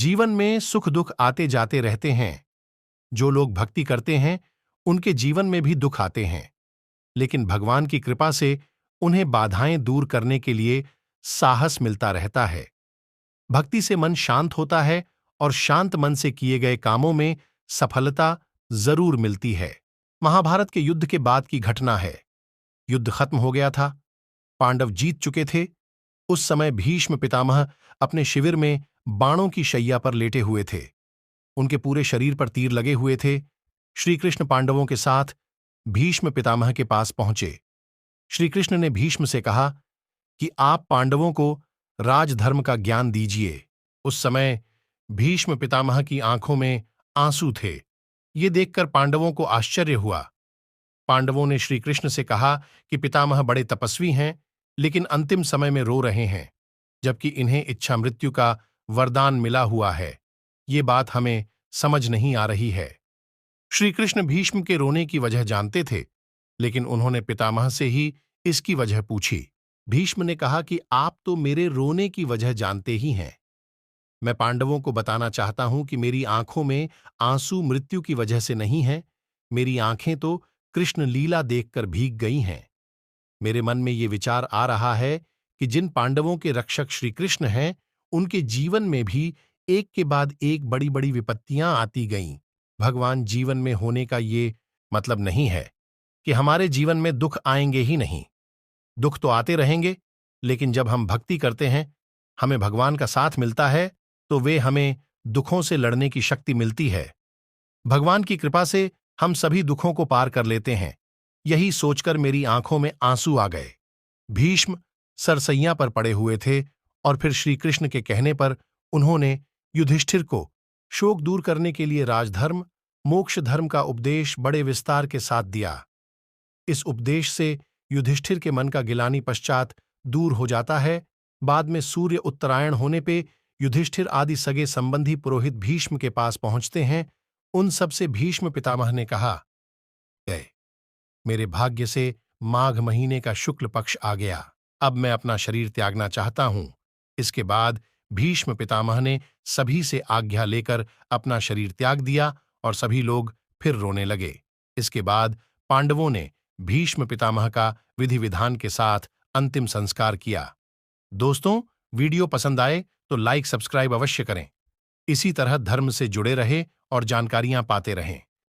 जीवन में सुख दुख आते जाते रहते हैं। जो लोग भक्ति करते हैं उनके जीवन में भी दुख आते हैं, लेकिन भगवान की कृपा से उन्हें बाधाएं दूर करने के लिए साहस मिलता रहता है। भक्ति से मन शांत होता है और शांत मन से किए गए कामों में सफलता जरूर मिलती है। महाभारत के युद्ध के बाद की घटना है। युद्ध खत्म हो गया था, पांडव जीत चुके थे। उस समय भीष्म पितामह अपने शिविर में बाणों की शैया पर लेटे हुए थे। उनके पूरे शरीर पर तीर लगे हुए थे। श्री कृष्ण पांडवों के साथ भीष्म पितामह के पास पहुंचे। श्री कृष्ण ने भीष्म से कहा कि आप पांडवों को राजधर्म का ज्ञान दीजिए। उस समय भीष्म पितामह की आंखों में आंसू थे। ये देखकर पांडवों को आश्चर्य हुआ। पांडवों ने श्री कृष्ण से कहा कि पितामह बड़े तपस्वी हैं, लेकिन अंतिम समय में रो रहे हैं, जबकि इन्हें इच्छा मृत्यु का वरदान मिला हुआ है। ये बात हमें समझ नहीं आ रही है। श्री कृष्ण भीष्म के रोने की वजह जानते थे, लेकिन उन्होंने पितामह से ही इसकी वजह पूछी। भीष्म ने कहा कि आप तो मेरे रोने की वजह जानते ही हैं। मैं पांडवों को बताना चाहता हूं कि मेरी आंखों में आंसू मृत्यु की वजह से नहीं है। मेरी आंखें तो कृष्ण लीला देखकर भीग गई हैं। मेरे मन में ये विचार आ रहा है कि जिन पांडवों के रक्षक श्री कृष्ण हैं, उनके जीवन में भी एक के बाद एक बड़ी बड़ी विपत्तियां आती गईं। भगवान जीवन में होने का ये मतलब नहीं है कि हमारे जीवन में दुख आएंगे ही नहीं। दुख तो आते रहेंगे, लेकिन जब हम भक्ति करते हैं, हमें भगवान का साथ मिलता है, तो वे हमें दुखों से लड़ने की शक्ति मिलती है। भगवान की कृपा से हम सभी दुखों को पार कर लेते हैं। यही सोचकर मेरी आंखों में आंसू आ गए। भीष्म सरसैया पर पड़े हुए थे और फिर श्री कृष्ण के कहने पर उन्होंने युधिष्ठिर को शोक दूर करने के लिए राजधर्म, मोक्ष धर्म का उपदेश बड़े विस्तार के साथ दिया। इस उपदेश से युधिष्ठिर के मन का गिलानी पश्चात दूर हो जाता है। बाद में सूर्य उत्तरायण होने पे युधिष्ठिर आदि सगे संबंधी पुरोहित भीष्म के पास पहुंचते हैं। उन सब से भीष्म पितामह ने कहा, गए मेरे भाग्य से माघ महीने का शुक्ल पक्ष आ गया। अब मैं अपना शरीर त्यागना चाहता हूं। इसके बाद भीष्म पितामह ने सभी से आज्ञा लेकर अपना शरीर त्याग दिया और सभी लोग फिर रोने लगे। इसके बाद पांडवों ने भीष्म पितामह का विधि विधान के साथ अंतिम संस्कार किया। दोस्तों, वीडियो पसंद आए तो लाइक सब्सक्राइब अवश्य करें। इसी तरह धर्म से जुड़े रहे और जानकारियां पाते रहें।